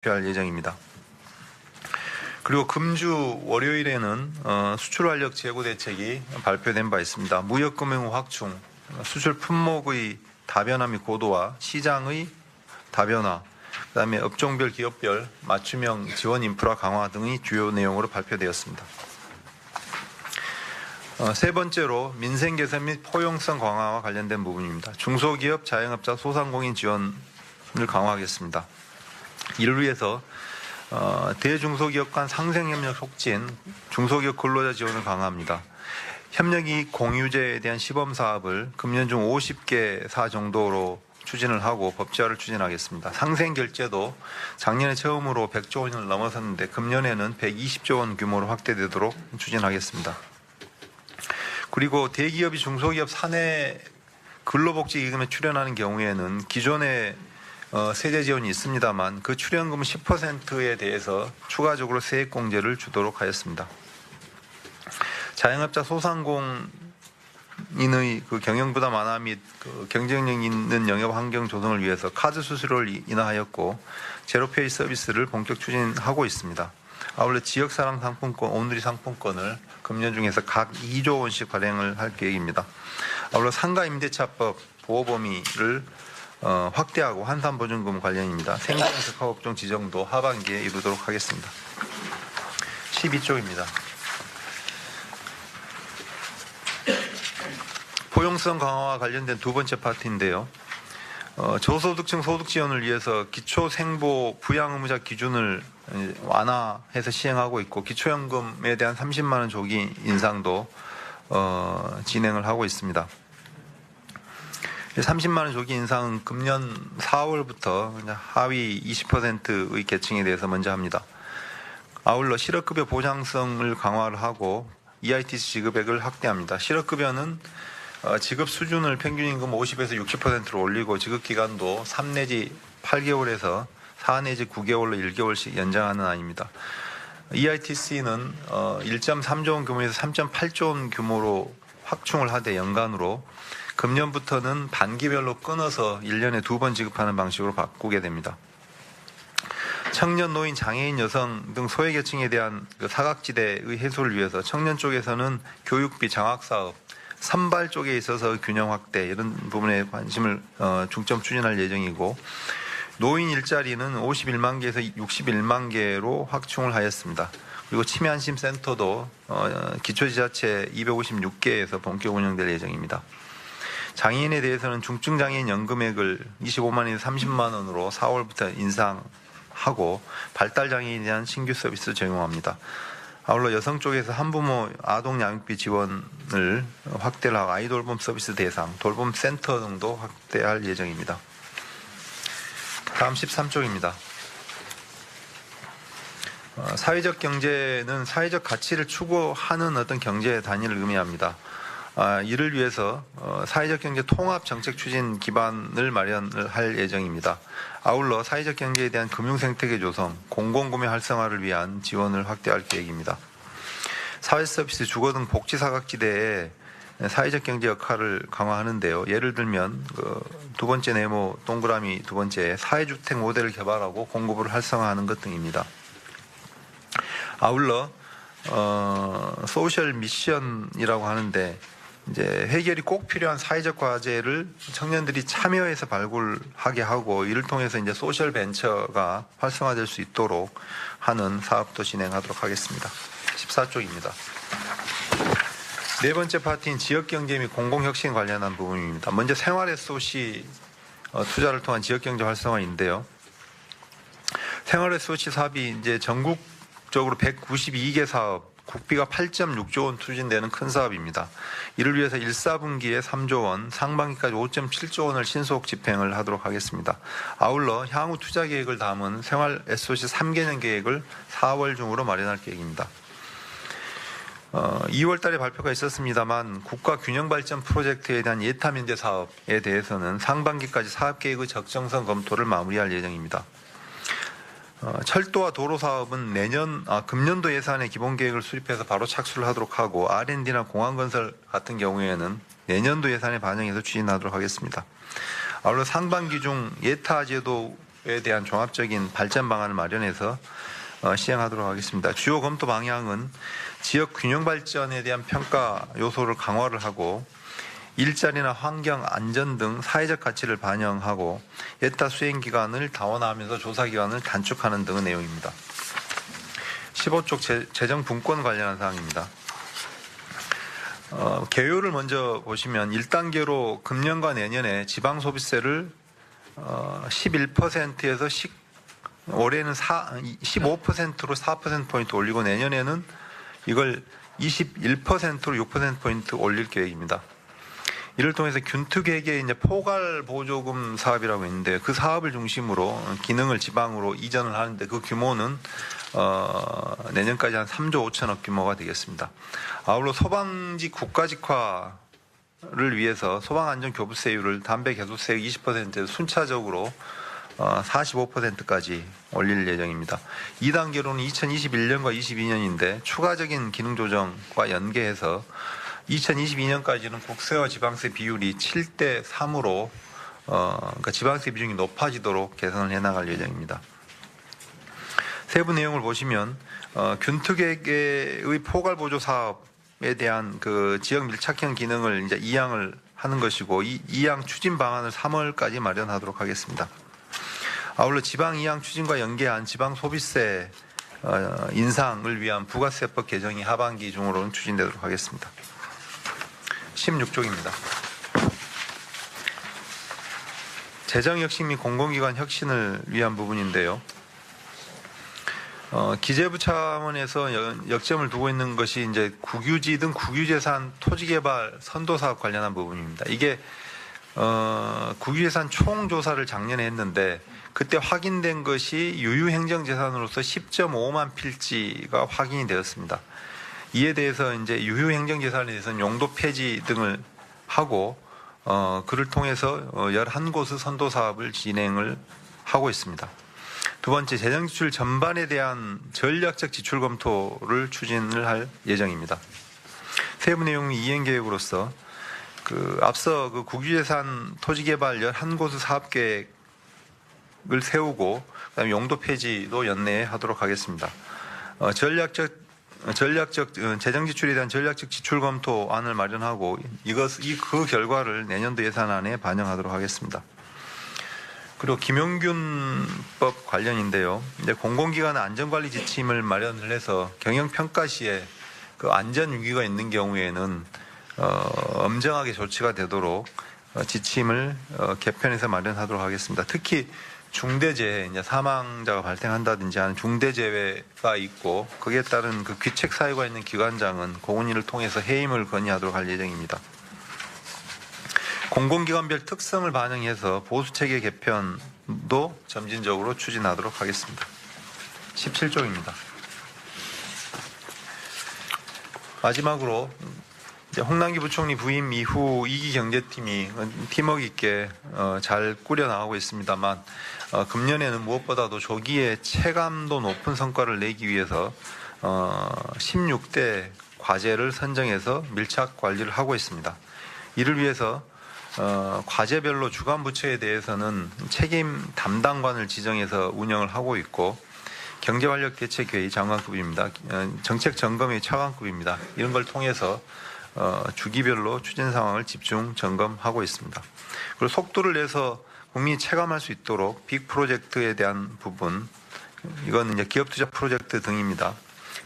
발표할 예정입니다. 그리고 금주 월요일에는 수출활력 재고 대책이 발표된 바 있습니다. 무역금융 확충, 수출 품목의 다변화 및 고도화, 시장의 다변화, 그다음에 업종별 기업별 맞춤형 지원 인프라 강화 등의 주요 내용으로 발표되었습니다. 세 번째로 민생 개선 및 포용성 강화와 관련된 부분입니다. 중소기업, 자영업자, 소상공인 지원을 강화하겠습니다. 이를 위해서 대중소기업 간 상생협력 촉진, 중소기업 근로자 지원을 강화합니다. 협력이익 공유제에 대한 시범사업을 금년 중 50개 사 정도로 추진을 하고 법제화를 추진하겠습니다. 상생결제도 작년에 처음으로 100조 원을 넘어섰는데 금년에는 120조 원 규모로 확대되도록 추진하겠습니다. 그리고 대기업이 중소기업 사내 근로복지기금에 출연하는 경우에는 기존에 세제 지원이 있습니다만 그 출연금 10%에 대해서 추가적으로 세액공제를 주도록 하였습니다. 자영업자 소상공인의 경영부담 완화 및 경쟁력 있는 영업 환경 조성을 위해서 카드 수수료를 인하하였고 제로페이 서비스를 본격 추진하고 있습니다. 아울러 지역사랑 상품권, 온누리 상품권을 금년 중에서 각 2조 원씩 발행을 할 계획입니다. 아울러 상가임대차법 보호 범위를 확대하고 환산보증금 관련입니다. 생계특화업종 지정도 하반기에 이루도록 하겠습니다. 12쪽입니다. 포용성 강화와 관련된 두 번째 파트인데요. 저소득층 소득 지원을 위해서 기초생보 부양 의무자 기준을 완화해서 시행하고 있고 기초연금에 대한 30만 원 조기 인상도 진행을 하고 있습니다. 30만 원 조기 인상은 금년 4월부터 하위 20%의 계층에 대해서 먼저 합니다. 아울러 실업급여 보장성을 강화를 하고 EITC 지급액을 확대합니다. 실업급여는 지급 수준을 평균임금 50에서 60%로 올리고 지급기간도 3 내지 8개월에서 4 내지 9개월로 1개월씩 연장하는 안입니다. EITC는 1.3조 원 규모에서 3.8조 원 규모로 확충을 하되 연간으로 금년부터는 반기별로 끊어서 1년에 2번 지급하는 방식으로 바꾸게 됩니다. 청년, 노인, 장애인, 여성 등 소외계층에 대한 사각지대의 해소를 위해서 청년 쪽에서는 교육비, 장학사업, 선발 쪽에 있어서 균형 확대 이런 부분에 관심을 중점 추진할 예정이고 노인 일자리는 51만 개에서 61만 개로 확충을 하였습니다. 그리고 치매안심센터도 기초지자체 256개에서 본격 운영될 예정입니다. 장애인에 대해서는 중증장애인 연금액을 25만 원에서 30만 원으로 4월부터 인상하고 발달장애인에 대한 신규 서비스 적용합니다. 아울러 여성 쪽에서 한부모 아동 양육비 지원을 확대를 하고 아이돌봄 서비스 대상, 돌봄 센터 등도 확대할 예정입니다. 다음 13쪽입니다. 사회적 경제는 사회적 가치를 추구하는 어떤 경제 단위를 의미합니다. 이를 위해서 사회적 경제 통합 정책 추진 기반을 마련을 할 예정입니다. 아울러 사회적 경제에 대한 금융 생태계 조성, 공공구매 활성화를 위한 지원을 확대할 계획입니다. 사회 서비스, 주거 등 복지 사각지대에 사회적 경제 역할을 강화하는데요. 예를 들면 두 번째 네모 동그라미 두 번째 사회주택 모델을 개발하고 공급을 활성화하는 것 등입니다. 아울러 소셜 미션이라고 하는데 이제 해결이 꼭 필요한 사회적 과제를 청년들이 참여해서 발굴하게 하고 이를 통해서 이제 소셜 벤처가 활성화될 수 있도록 하는 사업도 진행하도록 하겠습니다. 14쪽입니다. 네 번째 파트인 지역경제 및 공공혁신 관련한 부분입니다. 먼저 생활 SOC 투자를 통한 지역경제 활성화인데요. 생활 SOC 사업이 이제 전국적으로 192개 사업, 국비가 8.6조 원 추진되는 큰 사업입니다. 이를 위해서 1, 4분기에 3조 원, 상반기까지 5.7조 원을 신속 집행을 하도록 하겠습니다. 아울러 향후 투자 계획을 담은 생활 SOC 3개년 계획을 4월 중으로 마련할 계획입니다. 2월 달에 발표가 있었습니다만 국가 균형발전 프로젝트에 대한 예타 면제 사업에 대해서는 상반기까지 사업 계획의 적정성 검토를 마무리할 예정입니다. 철도와 도로 사업은 금년도 예산에 기본 계획을 수립해서 바로 착수를 하도록 하고 R&D나 공항 건설 같은 경우에는 내년도 예산에 반영해서 추진하도록 하겠습니다. 아울러 상반기 중 예타 제도에 지역에 대한 종합적인 발전 방안을 마련해서 시행하도록 하겠습니다. 주요 검토 방향은 지역 균형 발전에 대한 평가 요소를 강화를 하고 일자리나 환경, 안전 등 사회적 가치를 반영하고 예타 수행 기간을 다원화하면서 조사 기간을 단축하는 등의 내용입니다. 15쪽 재정 분권 관련한 사항입니다. 개요를 먼저 보시면 1단계로 금년과 내년에 지방소비세를 11%에서 올해는 15%로 4%포인트 올리고 내년에는 이걸 21%로 6%포인트 올릴 계획입니다. 이를 통해서 균특회계 이제 포괄 보조금 사업이라고 있는데 그 사업을 중심으로 기능을 지방으로 이전을 하는데 그 규모는 내년까지 한 3조 5천억 규모가 되겠습니다. 아울러 소방직 국가직화를 위해서 소방안전교부세율을 담배 개소세 20%에서 순차적으로 45%까지 올릴 예정입니다. 2단계로는 2021년과 22년인데 추가적인 기능 조정과 연계해서 2022년까지는 국세와 지방세 비율이 7대 3으로 그러니까 지방세 비중이 높아지도록 개선을 해나갈 예정입니다. 세부 내용을 보시면 균특회계의 포괄보조 사업에 대한 그 지역 밀착형 기능을 이제 이양을 하는 것이고 이 이양 추진 방안을 3월까지 마련하도록 하겠습니다. 아울러 지방 이양 추진과 연계한 지방 소비세 인상을 위한 부가세법 개정이 하반기 중으로는 추진되도록 하겠습니다. 16쪽입니다. 재정혁신 및 공공기관 혁신을 위한 부분인데요. 기재부 차원에서 역점을 두고 있는 것이 이제 국유지 등 국유재산 토지개발 선도사업 관련한 부분입니다. 이게 국유재산 총조사를 작년에 했는데 그때 확인된 것이 유유행정재산으로서 10.5만 필지가 확인이 되었습니다. 이에 대해서 이제 유유행정재산에 대해서는 용도 폐지 등을 하고 그를 통해서 11곳의 선도사업을 진행을 하고 있습니다. 두 번째, 재정지출 전반에 대한 전략적 지출 검토를 추진을 할 예정입니다. 세부 내용 이행계획으로서 앞서 국유재산 토지개발 11곳의 사업계획을 세우고 그다음에 용도 폐지도 연내하도록 하겠습니다. 전략적 재정지출에 대한 전략적 지출 검토안을 마련하고 그 결과를 내년도 예산안에 반영하도록 하겠습니다. 그리고 김용균법 관련인데요. 이제 공공기관 안전관리 지침을 마련을 해서 경영평가 시에 그 안전 위기가 있는 경우에는 엄정하게 조치가 되도록 지침을 개편해서 마련하도록 하겠습니다. 특히 중대재해, 이제 사망자가 발생한다든지 하는 중대재해가 있고 거기에 따른 그 귀책 사유가 있는 기관장은 공훈위를 통해서 해임을 건의하도록 할 예정입니다. 공공기관별 특성을 반영해서 보수체계 개편도 점진적으로 추진하도록 하겠습니다. 17쪽입니다. 마지막으로 이제 홍남기 부총리 부임 이후 2기 경제팀이 팀워크 있게 잘 꾸려나가고 있습니다만 금년에는 무엇보다도 조기에 체감도 높은 성과를 내기 위해서 16대 과제를 선정해서 밀착 관리를 하고 있습니다. 이를 위해서 과제별로 주간 부처에 대해서는 책임 담당관을 지정해서 운영을 하고 있고 경제활력대책회의 장관급입니다. 정책 점검의 차관급입니다. 이런 걸 통해서 주기별로 추진 상황을 집중 점검하고 있습니다. 그리고 속도를 내서 국민이 체감할 수 있도록 빅 프로젝트에 대한 부분, 이건 이제 기업 투자 프로젝트 등입니다.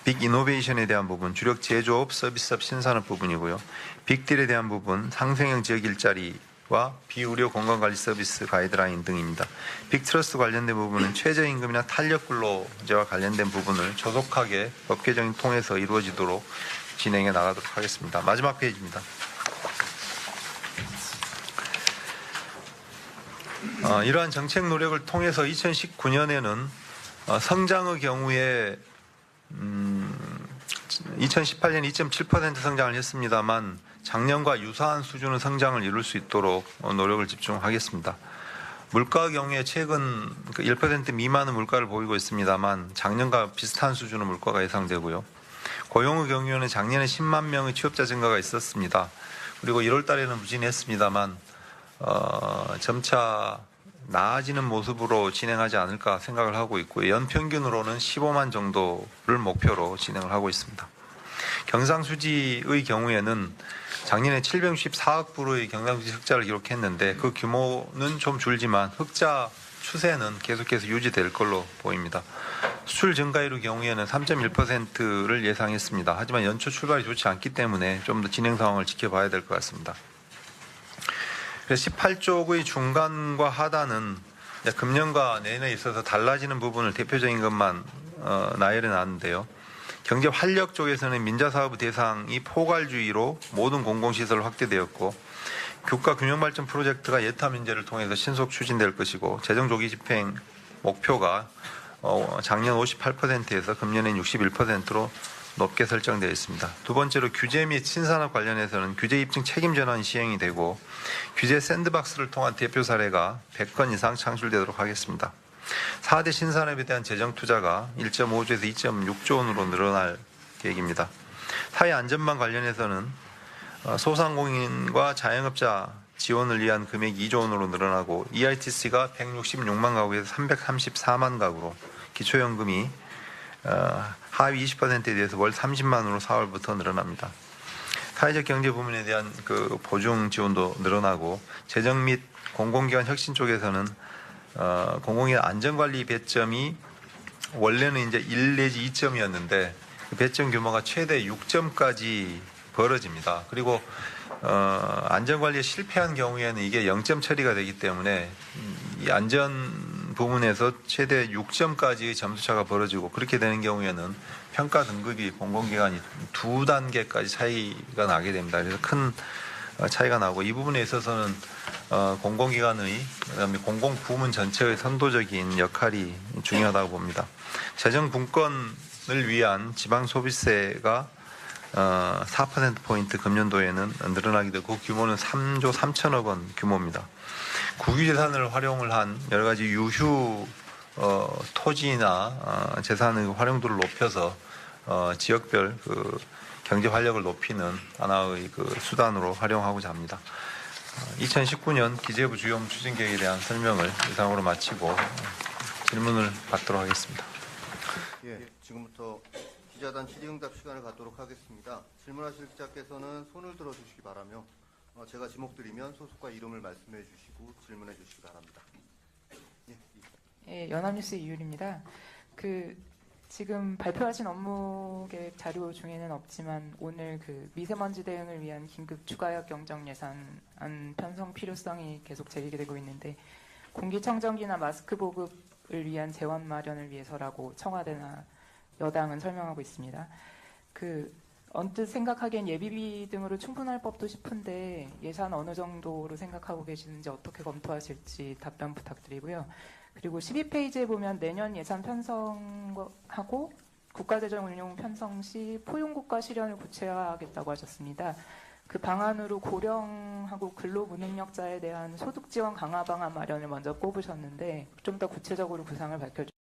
빅 이노베이션에 대한 부분, 주력 제조업, 서비스업, 신산업 부분이고요. 빅딜에 대한 부분, 상생형 지역 일자리와 비의료 건강관리 서비스 가이드라인 등입니다. 빅 트러스트 관련된 부분은 최저임금이나 탄력 근로제와 관련된 부분을 조속하게 법 개정을 통해서 이루어지도록 진행해 나가도록 하겠습니다. 마지막 페이지입니다. 이러한 정책 노력을 통해서 2019년에는 성장의 경우에 2018년 2.7% 성장을 했습니다만 작년과 유사한 수준의 성장을 이룰 수 있도록 노력을 집중하겠습니다. 물가의 경우에 최근 1% 미만의 물가를 보이고 있습니다만 작년과 비슷한 수준의 물가가 예상되고요. 고용의 경우에는 작년에 10만 명의 취업자 증가가 있었습니다. 그리고 1월 달에는 부진했습니다만 점차 나아지는 모습으로 진행하지 않을까 생각을 하고 있고 연평균으로는 15만 정도를 목표로 진행을 하고 있습니다. 경상수지의 경우에는 작년에 764억 불의 경상수지 흑자를 기록했는데 그 규모는 좀 줄지만 흑자 추세는 계속해서 유지될 걸로 보입니다. 수출 증가율의 경우에는 3.1%를 예상했습니다. 하지만 연초 출발이 좋지 않기 때문에 좀 더 진행 상황을 지켜봐야 될 것 같습니다. 18쪽의 중간과 하단은 금년과 내년에 있어서 달라지는 부분을 대표적인 것만 나열해 놨는데요. 경제 활력 쪽에서는 민자사업 대상이 포괄주의로 모든 공공시설 확대되었고 국가균형발전 프로젝트가 예타 민제를 통해서 신속 추진될 것이고 재정조기 집행 목표가 작년 58%에서 금년엔 61%로 높게 설정되어 있습니다. 두 번째로 규제 및 신산업 관련해서는 규제 입증 책임 전환이 시행이 되고 규제 샌드박스를 통한 대표 사례가 100건 이상 창출되도록 하겠습니다. 4대 신산업에 대한 재정 투자가 1.5조에서 2.6조 원으로 늘어날 계획입니다. 사회 안전망 관련해서는 소상공인과 자영업자 지원을 위한 금액이 2조 원으로 늘어나고 EITC가 166만 가구에서 334만 가구로 기초연금이 하위 20%에 대해서 월 30만으로 4월부터 늘어납니다. 사회적 경제 부문에 대한 그 보증 지원도 늘어나고 재정 및 공공기관 혁신 쪽에서는 공공기관 안전관리 배점이 원래는 이제 1 내지 2점이었는데 그 배점 규모가 최대 6점까지 벌어집니다. 그리고 안전관리에 실패한 경우에는 이게 0점 처리가 되기 때문에 이 안전 부문에서 최대 6점까지의 점수차가 벌어지고 그렇게 되는 경우에는 평가 등급이 공공기관이 2단계까지 차이가 나게 됩니다. 그래서 큰 차이가 나고 이 부분에 있어서는 공공기관의 그다음에 공공부문 전체의 선도적인 역할이 중요하다고 봅니다. 재정 분권을 위한 지방소비세가 4%포인트 금년도에는 늘어나게 되고 그 규모는 3조 3천억 원 규모입니다. 국유재산을 활용을 한 여러 가지 유휴 토지나 재산의 활용도를 높여서 지역별 그 경제 활력을 높이는 하나의 그 수단으로 활용하고자 합니다. 2019년 기재부 주요 추진 계획에 대한 설명을 이상으로 마치고 질문을 받도록 하겠습니다. 예, 지금부터 기자단 질의응답 시간을 갖도록 하겠습니다. 질문하실 기자께서는 손을 들어주시기 바라며 제가 지목드리면 소속과 이름을 말씀해 주시고 질문해 주시기 바랍니다. 예, 연합뉴스 이율입니다. 지금 발표하신 업무 계획 자료 중에는 없지만 오늘 미세먼지 대응을 위한 긴급 추가역 경정 예산안 편성 필요성이 계속 제기되고 있는데 공기청정기나 마스크 보급을 위한 재원 마련을 위해서라고 청와대나 여당은 설명하고 있습니다. 언뜻 생각하기엔 예비비 등으로 충분할 법도 싶은데 예산 어느 정도로 생각하고 계시는지 어떻게 검토하실지 답변 부탁드리고요. 그리고 12페이지에 보면 내년 예산 편성하고 국가재정 운용 편성 시 포용국가 실현을 구체화하겠다고 하셨습니다. 그 방안으로 고령하고 근로무능력자에 대한 소득 지원 강화 방안 마련을 먼저 꼽으셨는데 좀 더 구체적으로 구상을 밝혀주시면